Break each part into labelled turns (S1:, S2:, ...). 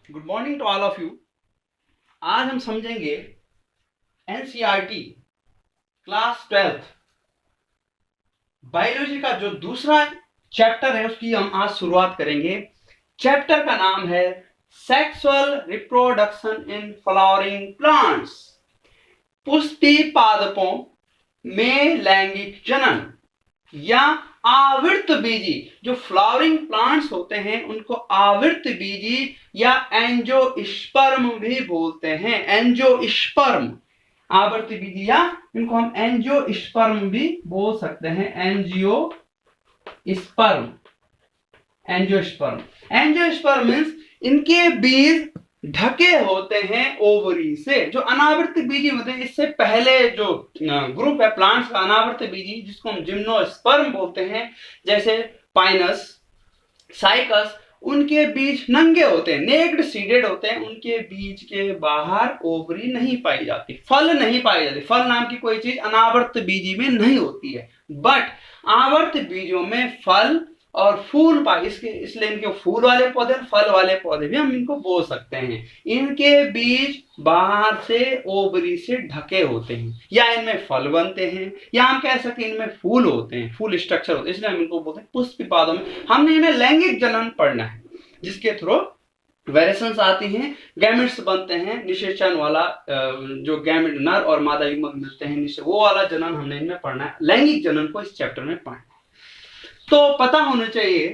S1: Good morning to all of you. आज हम समझेंगे एनसीईआरटी क्लास 12th बायोलॉजी का जो दूसरा चैप्टर है उसकी हम आज शुरुआत करेंगे। चैप्टर का नाम है sexual reproduction in flowering plants. Pushpi पादपों में लैंगिक जनन या आवृत बीजी। जो फ्लावरिंग प्लांट्स होते हैं उनको आवृत बीजी या एंजियोस्पर्म भी बोलते हैं। एंजियोस्पर्म, आवृत बीजी, या इनको हम एंजियोस्पर्म भी बोल सकते हैं। एंजियोस्पर्म, एंजियोस्पर्म, एंजियोस्पर्म मीन्स इनके बीज ढके होते हैं ओवरी से। जो अनावृत बीजी होते हैं, इससे पहले जो ग्रुप है प्लांट्स का अनावृत बीजी, जिसको हम जिम्नोस्पर्म बोलते हैं, जैसे पाइनस, साइकस, उनके बीज नंगे होते हैं, नेक्ड सीडेड होते हैं। उनके बीज के बाहर ओवरी नहीं पाई जाती, फल नहीं पाई जाती। फल नाम की कोई चीज अनावृत बीजी में नहीं होती है, बट आवर्त बीजों में फल और फूल पाए, इसलिए इनके फूल वाले पौधे, फल वाले पौधे भी हम इनको बोल सकते हैं। इनके बीज बाहर से ओवरी से ढके होते हैं, या इनमें फल बनते हैं, या हम कह सकते हैं इनमें फूल होते हैं, फूल स्ट्रक्चर होते हैं, इसलिए हम इनको बोलते हैं पुष्पी पादों में। हमने इन्हें लैंगिक जनन पढ़ना है, जिसके थ्रू वेरिएशंस आती हैं, गैमेट्स बनते हैं, निषेचन वाला जो गैमेट नर और मादा युग्मक मिलते हैं, वो वाला जनन हमने इनमें पढ़ना है। लैंगिक जनन को इस चैप्टर में पढ़ना है। तो पता होना चाहिए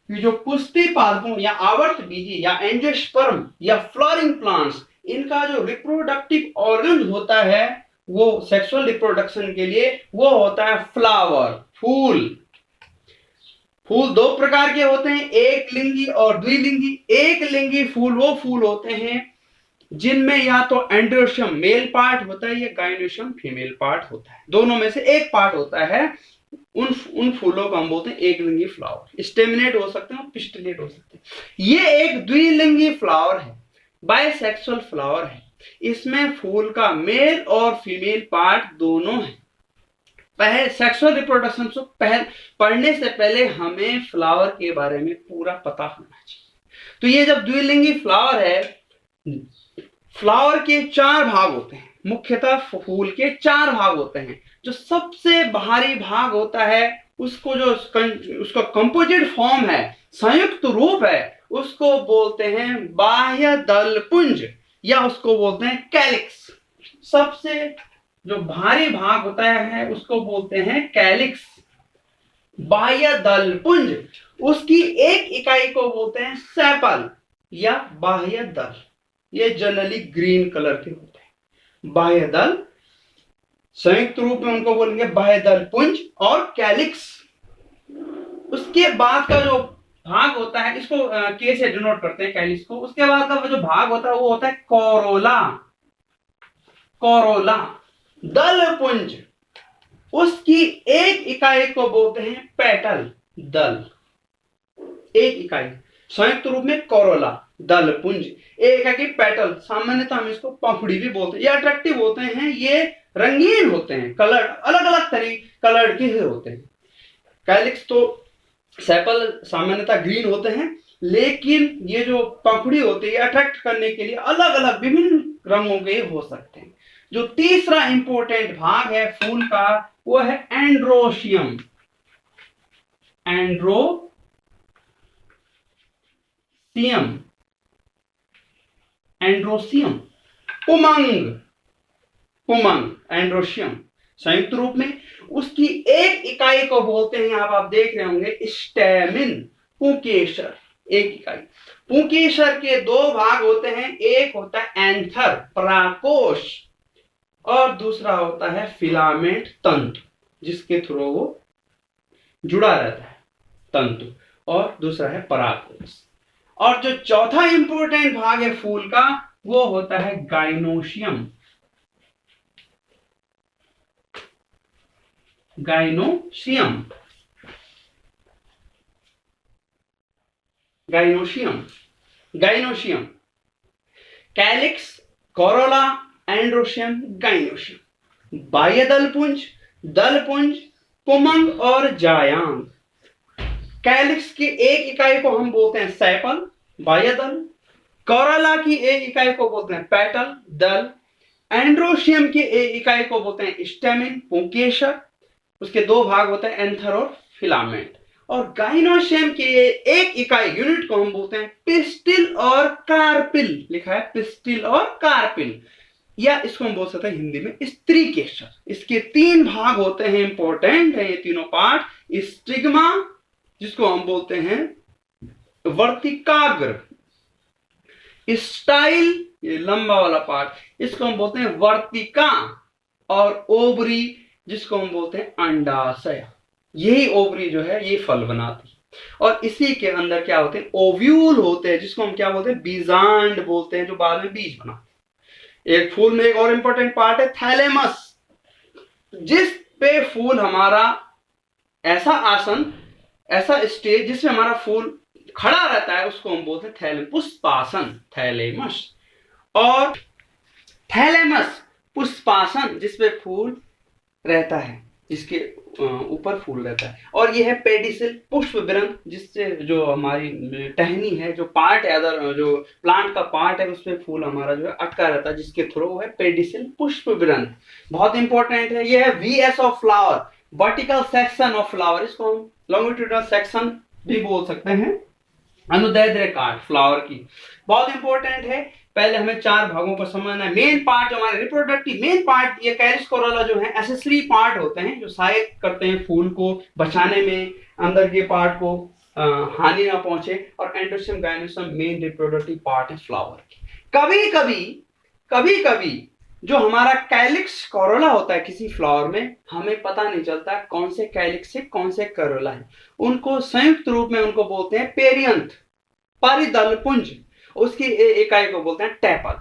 S1: कि जो पुष्पी पादपों या आवर्त बीजी या एंजियोस्पर्म या फ्लावरिंग प्लांट्स, इनका जो रिप्रोडक्टिव ऑर्गन होता है वो सेक्सुअल रिप्रोडक्शन के लिए वो होता है फ्लावर, फूल। फूल दो प्रकार के होते हैं, एक लिंगी और द्विलिंगी। एक लिंगी फूल वो फूल होते हैं जिनमें या तो एंड्रोशियम मेल पार्ट होता है या गाइनोशियम फीमेल पार्ट होता है, दोनों में से एक पार्ट होता है। उन फूलों को हम बोलते हैं एक लिंगी फ्लावर। स्टेमिनेट हो सकते हैं और पिस्टिलेट हो सकते हैं। ये एक द्विलिंगी फ्लावर है, बाइसेक्सुअल फ्लावर है। इसमें फूल का मेल और फीमेल पार्ट दोनों है। पहले सेक्सुअल रिप्रोडक्शन को पढ़ने से पहले हमें फ्लावर के बारे में पूरा पता होना चाहिए। तो ये जब द्विलिंगी फ्लावर है, फ्लावर के 4 भाग होते हैं, मुख्यतः फूल के 4 भाग होते हैं। जो सबसे बाहरी भाग होता है उसको, जो उसका कंपोजिट फॉर्म है, संयुक्त रूप है, उसको बोलते हैं बाह्य दल पुंज, या उसको बोलते हैं कैलिक्स। सबसे जो भारी भाग होता है उसको बोलते हैं कैलिक्स, बाह्य दल पुंज। उसकी एक इकाई को बोलते हैं सेपल या बाह्य दल। ये जनरली ग्रीन कलर के होते हैं। बाह्य दल, संयुक्त रूप में उनको बोलेंगे बाह्य दल पुंज और कैलिक्स। उसके बाद का जो भाग होता है, इसको के से डिनोट करते हैं कैलिक्स को। उसके बाद का जो भाग होता है वो होता है कोरोला, कोरोला, दल पुंज। उसकी एक इकाई को बोलते हैं पेटल, दल, एक इकाई, संयुक्त रूप में कोरोला, दल पुंज। एक है कि पेटल, सामान्यतः हम इसको पंखुड़ी भी बोलते हैं। ये अट्रैक्टिव होते हैं, ये रंगीन होते हैं, कलर अलग अलग तरीके कलर के होते हैं। कैलिक्स तो सेपल सामान्यतः ग्रीन होते हैं, लेकिन ये जो पंखुड़ी होती है अट्रैक्ट करने के लिए अलग अलग विभिन्न रंगों के हो सकते हैं। जो तीसरा इंपॉर्टेंट भाग है फूल का वो है एंड्रोशियम, एंड्रोशियम, एंड्रोशियम, उमंग, उमंग, एंड्रोशियम, संयुक्त रूप में। उसकी एक इकाई को बोलते हैं, यहां आप देख रहे होंगे, स्टेमिन, पुंकेसर, एक इकाई। पुंकेसर के 2 भाग होते हैं, एक होता है एंथर, परागकोश, और दूसरा होता है फिलामेंट, तंतु, जिसके थ्रू वो जुड़ा रहता है, तंतु, और दूसरा है परागकोश। और जो चौथा इंपॉर्टेंट भाग है फूल का वो होता है gynoecium, gynoecium, gynoecium, gynoecium, calyx, Corolla, androecium, gynoecium, बाह्य दलपुंज, दलपुंज, पुमंग और जायांग। कैलिक्स की एक इकाई को हम बोलते हैं सेपल, बाह्य दल। कोरोला की एक इकाई को बोलते हैं पेटल, दल। एंड्रोशियम की एक इकाई को बोलते हैं स्टेमिन, पुंकेसर। उसके दो भाग होते हैं, एंथर और फिलामेंट। और गाइनोशियम की एक इकाई यूनिट को हम बोलते हैं पिस्टिल और कार्पिल। लिखा है पिस्टिल और कार्पिल, या इसको हम बोल सकते हैं हिंदी में स्त्री केसर। इसके तीन भाग होते हैं, इंपॉर्टेंट है ये तीनों पार्ट। स्टिग्मा, जिसको हम बोलते हैं वर्तिकाग्र। स्टाइल, ये लंबा वाला पार्ट, इसको हम बोलते हैं वर्तिका। और ओवरी, जिसको हम बोलते हैं अंडाशय। यही ओवरी जो है ये फल बनाती है। और इसी के अंदर क्या होते हैं, ओव्यूल होते हैं, जिसको हम क्या बोलते हैं बीजांड बोलते हैं, जो बाद में बीज बनाते हैं। एक फूल में एक और इंपॉर्टेंट पार्ट है थैलेमस, जिस पे फूल हमारा ऐसा आसन, ऐसा स्टेज जिसमें हमारा फूल खड़ा रहता है, उसको हम बोलते हैं थैलेम, पुष्पासन, थैलेमस। और थैलेमस पुष्पासन, जिसपे फूल रहता है, जिसके ऊपर फूल रहता है। और यह है पेडिसिल, पुष्प विरंग, जिससे जो हमारी टहनी है, जो पार्ट है, अदर जो प्लांट का पार्ट है, उसपे फूल हमारा जो है अटका रहता है, जिसके थ्रू है पेडिसिल, पुष्प विरंग। बहुत इंपॉर्टेंट है। यह है VS of flower, vertical section of flower. इसको हम लॉन्गिट्यूडनल सेक्शन भी बोल सकते हैं। अनुदैर्ध्य काट फ्लावर की बहुत इंपॉर्टेंट है। पहले हमें चार भागों पर समझना है। मेन पार्ट जो हमारे रिप्रोडक्टिव मेन पार्ट, ये कैरिस कोरोला जो है एसेसरी पार्ट होते हैं, जो सहायक करते हैं फूल को बचाने में, अंदर के पार्ट को हानि ना पहुंचे। और एंडोसियम गाइनोसियम मेन रिप्रोडक्टिव पार्ट है फ्लावर की। कभी कभी जो हमारा कैलिक्स कोरोला होता है किसी फ्लावर में, हमें पता नहीं चलता कौन से कैलिक्स से कौन से कोरोला है। उनको संयुक्त रूप में उनको बोलते हैं पेरियंथ, परिदलपुंज। उसकी इकाई को बोलते हैं टेपल।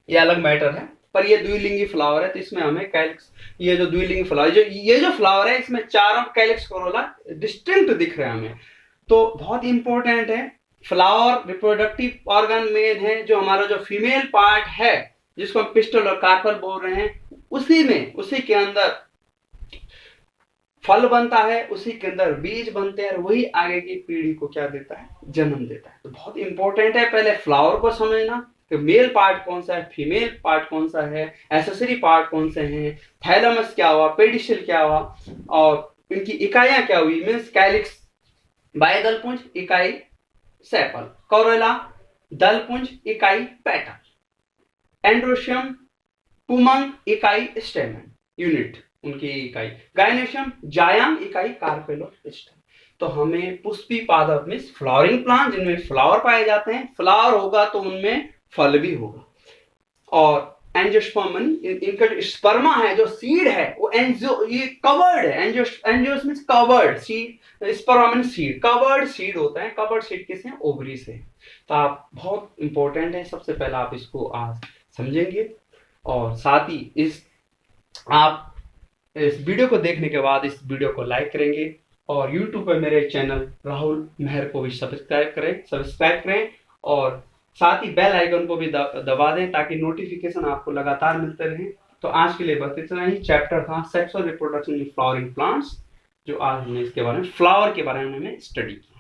S1: ये अलग मैटर है, पर ये द्विलिंगी फ्लावर है, तो इसमें हमें कैलिक्स, ये जो द्विलिंगी फ्लावर, ये जो फ्लावर है, इसमें चारों कैलिक्स कोरोला डिस्टिंक्ट दिख रहे हैं हमें। तो बहुत इंपॉर्टेंट है। फ्लावर रिप्रोडक्टिव ऑर्गन मेन है। जो हमारा जो फीमेल पार्ट है, जिसको हम पिस्टल और कार्पल बोल रहे हैं, उसी के अंदर फल बनता है, उसी के अंदर बीज बनते हैं, और वही आगे की पीढ़ी को क्या देता है, जन्म देता है। तो बहुत इंपॉर्टेंट है पहले फ्लावर को समझना कि मेल पार्ट कौन सा है, फीमेल पार्ट कौन सा है, एसेसरी पार्ट कौन से हैं, थैलेमस क्या हुआ, पेडिसिल क्या हुआ, और इनकी इकाइयां क्या हुई। मीन्स कैलिक्स बाह्यदलपुंज, इकाई सेपल, कोरोला दलपुंज, इकाई पेटल, एंड्रोशियम पुमंग, इकाई स्टेमन, यूनिट उनकी इकाई, गाइनोशियम जायांग, इकाई कार्पेल और स्टेम। तो हमें पुष्पी पादप में फ्लावरिंग प्लांट, जिनमें फ्लावर पाए जाते हैं, फ्लावर होगा तो उनमें फल भी होगा। और एंजियोस्पर्म, इनका जो स्पर्मा है, जो सीड है, वो ये कवर्ड है। Angios means covered, seed, sperma means seed, covered seed होता है। कवर्ड सीड किससे है, ओवरी से। तो आप बहुत इंपॉर्टेंट है, सबसे पहले आप इसको आज समझेंगे। और साथ ही आप इस वीडियो को देखने के बाद इस वीडियो को लाइक करेंगे, और YouTube पर मेरे चैनल राहुल मेहर को भी सब्सक्राइब करें, और साथ ही बेल आइकन को भी दबा दें, ताकि नोटिफिकेशन आपको लगातार मिलते रहे। तो आज के लिए बस इतना ही। चैप्टर था sexual reproduction in flowering plants, जो आज हमने इसके बारे में, फ्लावर के बारे में स्टडी किया।